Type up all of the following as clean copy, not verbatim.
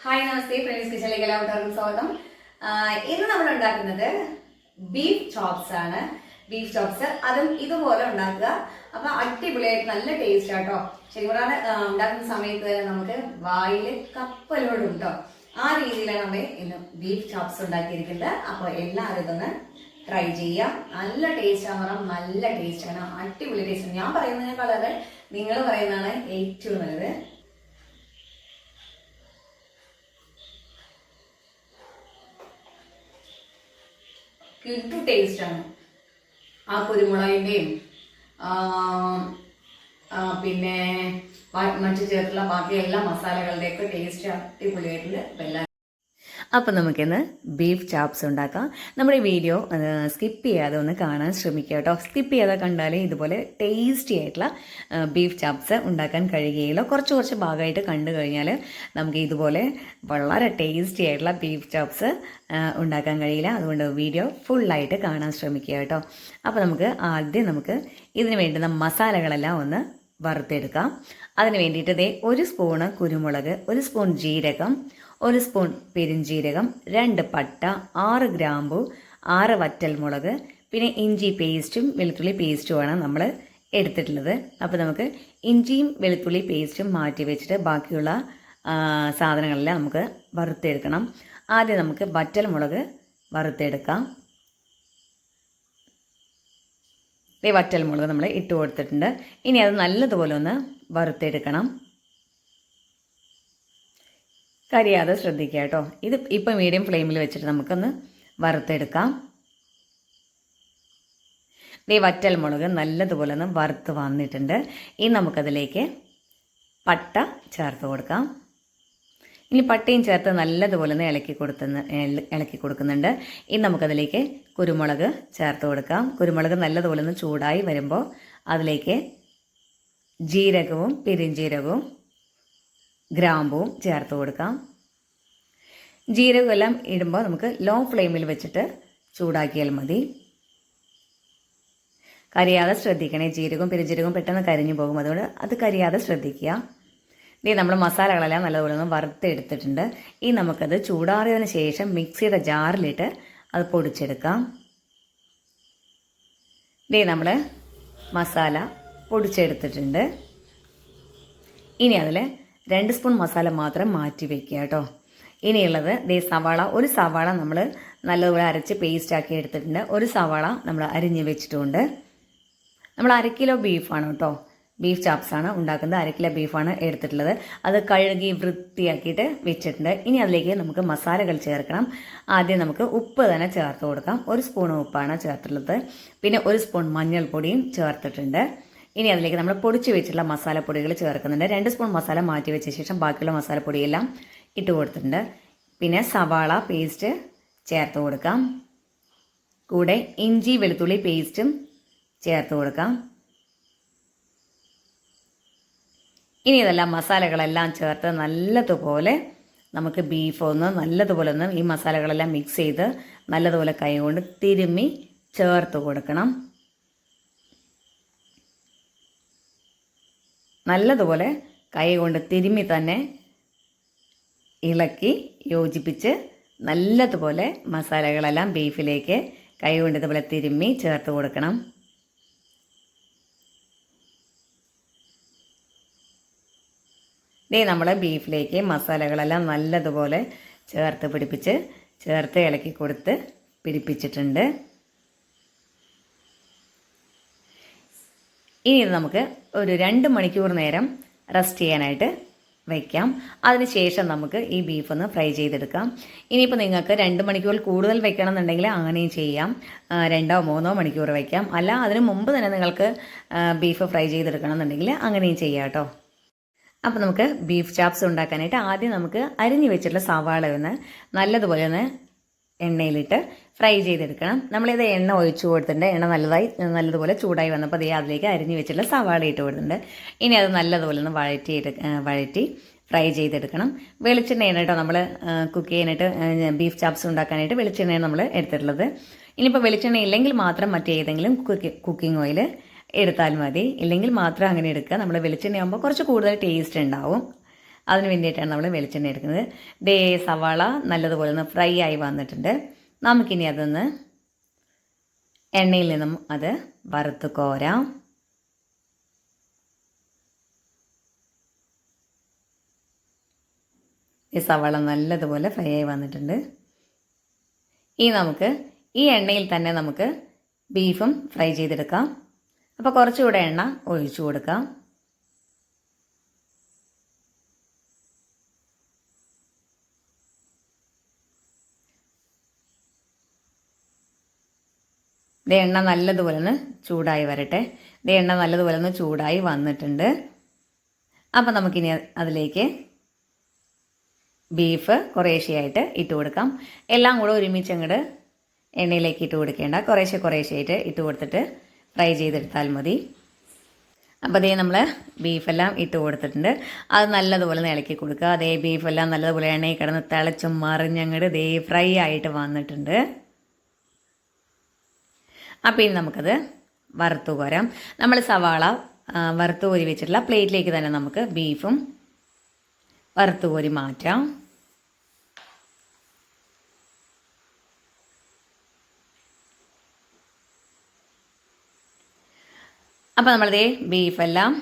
Hi നമസ്തേ friends കിച്ചണിലേക്ക് എല്ലാവർക്കും സ്വാഗതം. ഇന്ന് നമ്മൾ ഉണ്ടാക്കുന്നത് ബീഫ് ചോപ്സ് ആണ്. ബീഫ് ചോപ്സ് അതും ഇതുപോലെ ഉണ്ടാക്കുക. അപ്പൊ അടിപൊളിയായിട്ട് നല്ല ടേസ്റ്റ് ആട്ടോ. ശരിക്കും ഉണ്ടാക്കുന്ന സമയത്ത് നമുക്ക് വായില് കപ്പലോടും കേട്ടോ. ആ രീതിയിലാണ് നമ്മൾ ഇന്ന് ബീഫ് ചോപ്സ് ഉണ്ടാക്കിയിരിക്കുന്നത്. അപ്പോൾ എല്ലാവരും ഇതൊന്ന് ട്രൈ ചെയ്യാം. നല്ല ടേസ്റ്റ് ആണ്, നല്ല ടേസ്റ്റ് ആണ്, അടിപൊളി ടേസ്റ്റ്. ഞാൻ പറയുന്നതിനേക്കാളേറെ നിങ്ങൾ പറയുന്നതാണ് ഏറ്റവും നല്ലത്. കിട്ടു ടേസ്റ്റ് ആണ്. ആ കുരുമുളകിന്റെയും പിന്നെ മറ്റു ചേർത്തുള്ള ബാക്കി എല്ലാ മസാലകളുടെയൊക്കെ ടേസ്റ്റ് അടിപൊളിയായിട്ടുണ്ട്. അപ്പം നമുക്കിന്ന് ബീഫ് ചാപ്സ് ഉണ്ടാക്കാം. നമ്മുടെ വീഡിയോ സ്കിപ്പ് ചെയ്യാതെ ഒന്ന് കാണാൻ ശ്രമിക്കുക കേട്ടോ. സ്കിപ്പ് ചെയ്യാതെ കണ്ടാലേ ഇതുപോലെ ടേസ്റ്റി ആയിട്ടുള്ള ബീഫ് ചാപ്സ് ഉണ്ടാക്കാൻ കഴിയുകയുള്ളൂ. കുറച്ച് ഭാഗമായിട്ട് കണ്ടു കഴിഞ്ഞാൽ നമുക്ക് ഇതുപോലെ വളരെ ടേസ്റ്റി ആയിട്ടുള്ള ബീഫ് ചാപ്സ് ഉണ്ടാക്കാൻ കഴിയില്ല. അതുകൊണ്ട് വീഡിയോ ഫുള്ളായിട്ട് കാണാൻ ശ്രമിക്കുക കേട്ടോ. അപ്പോൾ നമുക്ക് ഇതിന് വേണ്ടുന്ന മസാലകളെല്ലാം ഒന്ന് വറുത്തെടുക്കാം. അതിന് വേണ്ടിയിട്ട് ഒരു സ്പൂണ് കുരുമുളക്, ഒരു സ്പൂൺ ജീരകം, ഒരു സ്പൂൺ പെരിഞ്ജീരകം, 2 പട്ട, 6 ഗ്രാമ്പു, 6 വറ്റൽമുളക്, പിന്നെ ഇഞ്ചി പേസ്റ്റും വെളുത്തുള്ളി പേസ്റ്റുമാണ് നമ്മൾ എടുത്തിട്ടുള്ളത്. അപ്പോൾ നമുക്ക് ഇഞ്ചിയും വെളുത്തുള്ളി പേസ്റ്റും മാറ്റി വെച്ചിട്ട് ബാക്കിയുള്ള സാധനങ്ങളെല്ലാം നമുക്ക് വറുത്തെടുക്കണം. ആദ്യം നമുക്ക് വറ്റൽമുളക് വറുത്തെടുക്കാം. വറ്റൽമുളക് നമ്മൾ ഇട്ട് കൊടുത്തിട്ടുണ്ട്. ഇനി അത് നല്ലതുപോലെ ഒന്ന് വറുത്തെടുക്കണം. കരിയാതെ ശ്രദ്ധിക്കുക കേട്ടോ. ഇത് ഇപ്പം മീഡിയം ഫ്ലെയിമിൽ വെച്ചിട്ട് നമുക്കൊന്ന് വറുത്തെടുക്കാം. വറ്റൽമുളക് നല്ലതുപോലെ ഒന്ന് വറുത്ത് വന്നിട്ടുണ്ട്. ഇനി നമുക്കതിലേക്ക് പട്ട ചേർത്ത് കൊടുക്കാം. ഇനി പട്ടയും ചേർത്ത് നല്ലതുപോലെ ഒന്ന് ഇളക്കി കൊടുക്കുന്നുണ്ട്. ഇനി നമുക്കതിലേക്ക് കുരുമുളക് ചേർത്ത് കൊടുക്കാം. കുരുമുളക് നല്ലതുപോലെ ഒന്ന് ചൂടായി വരുമ്പോൾ അതിലേക്ക് ജീരകവും പെരിഞ്ജീരകവും ഗ്രാമ്പുവും ചേർത്ത് കൊടുക്കാം. ജീരകമെല്ലാം ഇടുമ്പോൾ നമുക്ക് ലോ ഫ്ലെയിമിൽ വെച്ചിട്ട് ചൂടാക്കിയാൽ മതി. കരിയാതെ ശ്രദ്ധിക്കണേ. ജീരകവും പെരിഞ്ജീരകവും പെട്ടെന്ന് കരിഞ്ഞു പോകും. അതുകൊണ്ട് അത് കരിയാതെ ശ്രദ്ധിക്കുക. നമ്മൾ മസാലകളെല്ലാം നല്ലതുപോലെ ഒന്ന് വറുത്തെടുത്തിട്ടുണ്ട്. ഇനി നമുക്കത് ചൂടാറിയതിന് ശേഷം മിക്സിയുടെ ജാറിലിട്ട് അത് പൊടിച്ചെടുക്കാം. നമ്മൾ മസാല പൊടിച്ചെടുത്തിട്ടുണ്ട്. ഇനി അതിൽ 2 സ്പൂൺ മസാല മാത്രം മാറ്റി വെക്കുക കേട്ടോ. ഇനിയുള്ളത് സവാള, ഒരു സവാള നമ്മൾ നല്ലതുപോലെ അരച്ച് പേസ്റ്റാക്കി എടുത്തിട്ടുണ്ട്. ഒരു സവാള നമ്മൾ അരിഞ്ഞ് വെച്ചിട്ടുണ്ട്. നമ്മൾ 1 കിലോ ബീഫാണ് കേട്ടോ. ബീഫ് ചാപ്സാണ് ഉണ്ടാക്കുന്നത്. 1 കിലോ ബീഫാണ് എടുത്തിട്ടുള്ളത്. അത് കഴുകി വൃത്തിയാക്കിയിട്ട് വെച്ചിട്ടുണ്ട്. ഇനി അതിലേക്ക് നമുക്ക് മസാലകൾ ചേർക്കണം. ആദ്യം നമുക്ക് ഉപ്പ് തന്നെ ചേർത്ത് കൊടുക്കാം. 1 സ്പൂൺ ഉപ്പാണ് ചേർത്തിട്ടുള്ളത്. പിന്നെ 1 സ്പൂൺ മഞ്ഞൾപ്പൊടിയും ചേർത്തിട്ടുണ്ട്. ഇനി അതിലേക്ക് നമ്മൾ പൊടിച്ച് വെച്ചിട്ടുള്ള മസാലപ്പൊടികൾ ചേർക്കുന്നുണ്ട്. 2 സ്പൂൺ മസാല മാറ്റി വെച്ച ശേഷം ബാക്കിയുള്ള മസാലപ്പൊടിയെല്ലാം ഇട്ട് കൊടുത്തിട്ടുണ്ട്. പിന്നെ സവാള പേസ്റ്റ് ചേർത്ത് കൊടുക്കാം. കൂടെ ഇഞ്ചി വെളുത്തുള്ളി പേസ്റ്റും ചേർത്ത് കൊടുക്കാം. ഇനി ഇതെല്ലാം മസാലകളെല്ലാം ചേർത്ത് നല്ലതുപോലെ നമുക്ക് ബീഫ് നല്ലതുപോലെ ഈ മസാലകളെല്ലാം മിക്സ് ചെയ്ത് നല്ലതുപോലെ കൈകൊണ്ട് തിരുമ്മി ചേർത്ത് കൊടുക്കണം. നല്ലതുപോലെ കൈ കൊണ്ട് തിരുമ്മി തന്നെ ഇളക്കി യോജിപ്പിച്ച് നല്ലതുപോലെ മസാലകളെല്ലാം ബീഫിലേക്ക് കൈ കൊണ്ട് ഇതുപോലെ തിരുമ്മി ചേർത്ത് കൊടുക്കണം. നമ്മൾ ബീഫിലേക്ക് മസാലകളെല്ലാം നല്ലതുപോലെ ചേർത്ത് ഇളക്കി കൊടുത്ത് പിടിപ്പിച്ചിട്ടുണ്ട്. ഇനി ഇത് നമുക്ക് ഒരു 2 മണിക്കൂർ നേരം റെസ്റ്റ് ചെയ്യാനായിട്ട് വയ്ക്കാം. അതിനുശേഷം നമുക്ക് ഈ ബീഫ് ഒന്ന് ഫ്രൈ ചെയ്തെടുക്കാം. ഇനിയിപ്പോൾ നിങ്ങൾക്ക് 2 മണിക്കൂർ കൂടുതൽ വെക്കണം എന്നുണ്ടെങ്കിൽ അങ്ങനെയും ചെയ്യാം. 2 or 3 മണിക്കൂർ വയ്ക്കാം. അല്ല അതിന് മുമ്പ് തന്നെ നിങ്ങൾക്ക് ബീഫ് ഫ്രൈ ചെയ്തെടുക്കണം എന്നുണ്ടെങ്കിൽ അങ്ങനെയും ചെയ്യാം കേട്ടോ. അപ്പോൾ നമുക്ക് ബീഫ് ചാപ്സ് ഉണ്ടാക്കാനായിട്ട് ആദ്യം നമുക്ക് അരിഞ്ഞു വെച്ചിട്ടുള്ള സവാള ഒന്ന് നല്ലതുപോലെ ഒന്ന് എണ്ണയിലിട്ട് ഫ്രൈ ചെയ്തെടുക്കണം. നമ്മളിത് എണ്ണ ഒഴിച്ചു കൊടുത്തിട്ടുണ്ട്. എണ്ണ നല്ലതുപോലെ ചൂടായി വന്നപ്പോൾ അതിലേക്ക് അരിഞ്ഞു വെച്ചിട്ടുള്ള സവാള ഇട്ട് കൊടുത്തിട്ടുണ്ട്. ഇനി അത് നല്ലതുപോലെ ഒന്ന് വഴറ്റി ഫ്രൈ ചെയ്തെടുക്കണം. വെളിച്ചെണ്ണയാണ് കേട്ടോ നമ്മൾ കുക്ക് ചെയ്യാനായിട്ട്, ബീഫ് ചാപ്സ് ഉണ്ടാക്കാനായിട്ട് വെളിച്ചെണ്ണയാണ് നമ്മൾ എടുത്തിട്ടുള്ളത്. ഇനിയിപ്പോൾ വെളിച്ചെണ്ണ ഇല്ലെങ്കിൽ മാത്രം മറ്റേതെങ്കിലും കുക്കിംഗ് ഓയിൽ എടുത്താൽ മതി. ഇല്ലെങ്കിൽ മാത്രം അങ്ങനെ എടുക്കുക. നമ്മൾ വെളിച്ചെണ്ണയാകുമ്പോൾ കുറച്ച് കൂടുതൽ ടേസ്റ്റ് ഉണ്ടാവും. അതിന് വേണ്ടിയിട്ടാണ് നമ്മൾ വെളിച്ചെണ്ണ എടുക്കുന്നത്. ദേ സവാള നല്ലതുപോലെ ഒന്ന് ഫ്രൈ ആയി വന്നിട്ടുണ്ട്. നമുക്കിനി അതൊന്ന് എണ്ണയിൽ നിന്നും അത് വറുത്ത് കോരാം. ഈ സവാള നല്ലതുപോലെ ഫ്രൈ ആയി വന്നിട്ടുണ്ട്. ഇനി നമുക്ക് ഈ എണ്ണയിൽ തന്നെ നമുക്ക് ബീഫും ഫ്രൈ ചെയ്തെടുക്കാം. അപ്പോൾ കുറച്ചുകൂടെ എണ്ണ ഒഴിച്ചു കൊടുക്കാം. ഇത് എണ്ണ നല്ലതുപോലെ ഒന്ന് ചൂടായി വരട്ടെ. ഇത് എണ്ണ നല്ലതുപോലെ ഒന്ന് ചൂടായി വന്നിട്ടുണ്ട്. അപ്പോൾ നമുക്കിനി അതിലേക്ക് ബീഫ് കുറേശ്ശെയായിട്ട് ഇട്ട് കൊടുക്കാം. എല്ലാം കൂടെ ഒരുമിച്ച് അങ്ങോട്ട് എണ്ണയിലേക്ക് ഇട്ട് കൊടുക്കേണ്ട, കുറേശ്ശെയായിട്ട് ഇട്ട് കൊടുത്തിട്ട് ഫ്രൈ ചെയ്തെടുത്താൽ മതി. അപ്പോൾ അതേ നമ്മൾ ബീഫെല്ലാം ഇട്ട് കൊടുത്തിട്ടുണ്ട്. അത് നല്ലതുപോലെ ഇളക്കി കൊടുക്കുക. അതേ ബീഫെല്ലാം നല്ലതുപോലെ എണ്ണയിൽ കിടന്ന് തിളച്ചും മറിഞ്ഞങ്ങോട്ട് ദേ ഫ്രൈ ആയിട്ട് വന്നിട്ടുണ്ട്. അപ്പോൾ ഇനി നമുക്കത് വറുത്ത് കോരാം. നമ്മൾ സവാള വറുത്ത് കോരി വെച്ചിട്ടുള്ള പ്ലേറ്റിലേക്ക് തന്നെ നമുക്ക് ബീഫും വറുത്ത് കോരി മാറ്റാം. അപ്പോൾ നമ്മളിതേ ബീഫെല്ലാം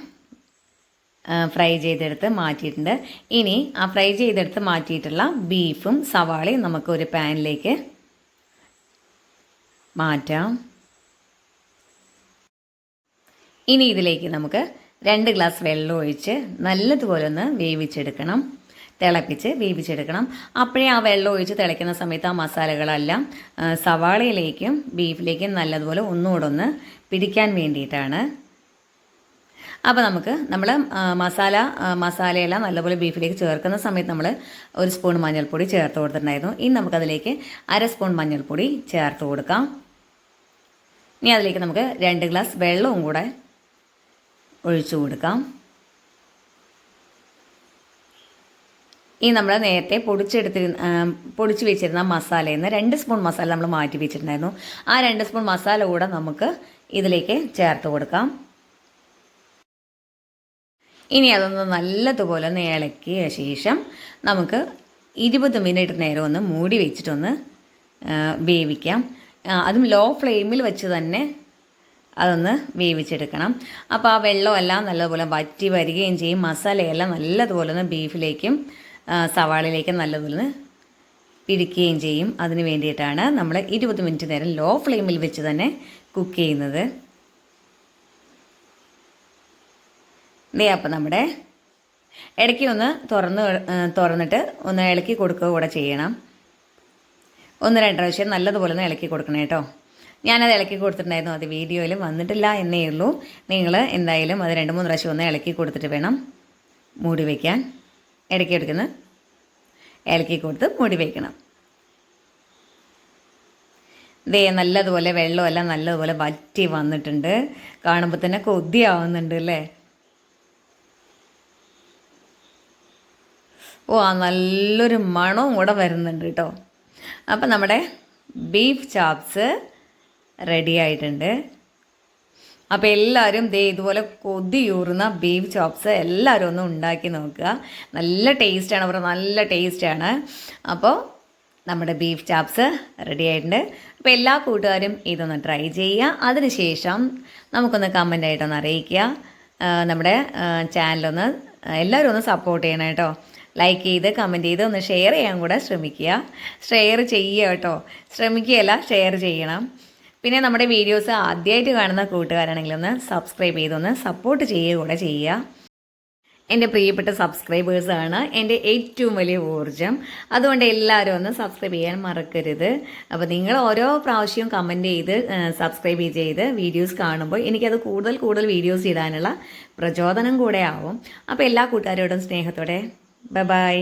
ഫ്രൈ ചെയ്തെടുത്ത് മാറ്റിയിട്ടുണ്ട്. ഇനി ആ ഫ്രൈ ചെയ്തെടുത്ത് മാറ്റിയിട്ടുള്ള ബീഫും സവാളയും നമുക്ക് ഒരു പാനിലേക്ക് മാറ്റാം. ഇനി ഇതിലേക്ക് നമുക്ക് 2 ഗ്ലാസ് വെള്ളം ഒഴിച്ച് നല്ലതുപോലെ ഒന്ന് തിളപ്പിച്ച് വേവിച്ചെടുക്കണം. അപ്പോഴേ ആ വെള്ളം ഒഴിച്ച് തിളയ്ക്കുന്ന സമയത്ത് ആ മസാലകളെല്ലാം സവാളയിലേക്കും ബീഫിലേക്കും നല്ലതുപോലെ ഒന്നുകൂടെ ഒന്ന് പിടിക്കാൻ വേണ്ടിയിട്ടാണ്. അപ്പോൾ നമ്മൾ മസാലയെല്ലാം നല്ലപോലെ ബീഫിലേക്ക് ചേർക്കുന്ന സമയത്ത് നമ്മൾ 1 സ്പൂൺ മഞ്ഞൾപ്പൊടി ചേർത്ത് കൊടുത്തിട്ടുണ്ടായിരുന്നു. ഇനി നമുക്കതിലേക്ക് 1/2 സ്പൂൺ മഞ്ഞൾപ്പൊടി ചേർത്ത് കൊടുക്കാം. ഇനി അതിലേക്ക് നമുക്ക് 2 ഗ്ലാസ് വെള്ളവും കൂടെ ഒഴിച്ചു കൊടുക്കാം. ഈ നമ്മൾ നേരത്തെ പൊടിച്ച് വെച്ചിരുന്ന മസാലയിൽ നിന്ന് 2 സ്പൂൺ മസാല നമ്മൾ മാറ്റി വെച്ചിട്ടുണ്ടായിരുന്നു. ആ 2 സ്പൂൺ മസാല കൂടെ നമുക്ക് ഇതിലേക്ക് ചേർത്ത് കൊടുക്കാം. ഇനി അതൊന്ന് നല്ലതുപോലെ ഒന്ന് ഇളക്കിയ ശേഷം നമുക്ക് 20 മിനിറ്റ് നേരം ഒന്ന് മൂടി വെച്ചിട്ടൊന്ന് വേവിക്കാം. അതും ലോ ഫ്ലെയിമിൽ വെച്ച് തന്നെ അതൊന്ന് വേവിച്ചെടുക്കണം. അപ്പോൾ ആ വെള്ളമെല്ലാം നല്ലതുപോലെ വറ്റി വരികയും ചെയ്യും. മസാലയെല്ലാം നല്ലതുപോലെ ഒന്ന് ബീഫിലേക്കും സവാളയിലേക്കും നല്ലതുപോലെ പിടിക്കുകയും ചെയ്യും. അതിന് വേണ്ടിയിട്ടാണ് നമ്മൾ 20 മിനിറ്റ് നേരം ലോ ഫ്ലെയിമിൽ വെച്ച് തന്നെ കുക്ക് ചെയ്യുന്നത്. അപ്പോൾ നമ്മുടെ ഇടയ്ക്ക് ഒന്ന് തുറന്നിട്ട് ഒന്ന് ഇളക്കി കൊടുക്കുക കൂടെ ചെയ്യണം. 1-2 പ്രാവശ്യം നല്ലതുപോലെ ഒന്ന് ഇളക്കി കൊടുക്കണം കേട്ടോ. ഞാനത് ഇളക്കി കൊടുത്തിട്ടുണ്ടായിരുന്നു. അത് വീഡിയോയിൽ വന്നിട്ടില്ല എന്നേ ഉള്ളൂ. നിങ്ങൾ എന്തായാലും അത് 2-3 പ്രാവശ്യം ഒന്ന് ഇളക്കി കൊടുത്തിട്ട് വേണം മൂടി വയ്ക്കാൻ. ഇടയ്ക്ക് ഇളക്കി കൊടുത്ത് മൂടി വയ്ക്കണം. ദേ നല്ലതുപോലെ വെള്ളമെല്ലാം നല്ലതുപോലെ വറ്റി വന്നിട്ടുണ്ട്. കാണുമ്പോൾ തന്നെ കൊതിയാവുന്നുണ്ട് അല്ലേ? ആ നല്ലൊരു മണവും കൂടെ വരുന്നുണ്ട് കേട്ടോ. അപ്പം നമ്മുടെ ബീഫ് ചാപ്സ് റെഡി ആയിട്ടുണ്ട്. അപ്പോൾ എല്ലാവരും ഇതുപോലെ കൊതിയൂറുന്ന ബീഫ് ചോപ്സ് എല്ലാവരും ഒന്ന് ഉണ്ടാക്കി നോക്കുക. നല്ല ടേസ്റ്റാണ്, നല്ല ടേസ്റ്റാണ്. അപ്പോൾ നമ്മുടെ ബീഫ് ചാപ്സ് റെഡി ആയിട്ടുണ്ട്. അപ്പോൾ എല്ലാ കൂട്ടുകാരും ഇതൊന്ന് ട്രൈ ചെയ്യുക. അതിനുശേഷം നമുക്കൊന്ന് കമൻ്റായിട്ടൊന്ന് അറിയിക്കുക. നമ്മുടെ ചാനലൊന്ന് എല്ലാവരും ഒന്ന് സപ്പോർട്ട് ചെയ്യണം കേട്ടോ. ലൈക്ക് ചെയ്ത് കമൻറ്റ് ചെയ്ത് ഒന്ന് ഷെയർ ചെയ്യാൻ കൂടെ ശ്രമിക്കുക. ഷെയർ ചെയ്യുക കേട്ടോ, ശ്രമിക്കുകയല്ല ഷെയർ ചെയ്യണം. പിന്നെ നമ്മുടെ വീഡിയോസ് ആദ്യമായിട്ട് കാണുന്ന കൂട്ടുകാരാണെങ്കിൽ ഒന്ന് സബ്സ്ക്രൈബ് ചെയ്തൊന്ന് സപ്പോർട്ട് ചെയ്യുക കൂടെ ചെയ്യുക. എൻ്റെ പ്രിയപ്പെട്ട സബ്സ്ക്രൈബേഴ്സാണ് എൻ്റെ ഏറ്റവും വലിയ ഊർജ്ജം. അതുകൊണ്ട് എല്ലാവരും ഒന്ന് സബ്സ്ക്രൈബ് ചെയ്യാൻ മറക്കരുത്. അപ്പോൾ നിങ്ങൾ ഓരോ പ്രാവശ്യവും കമൻറ്റ് ചെയ്ത് സബ്സ്ക്രൈബ് ചെയ്ത് വീഡിയോസ് കാണുമ്പോൾ എനിക്കത് കൂടുതൽ വീഡിയോസ് ഇടാനുള്ള പ്രചോദനം കൂടെ ആവും. അപ്പോൾ എല്ലാ കൂട്ടുകാരോടും സ്നേഹത്തോടെ ബൈ.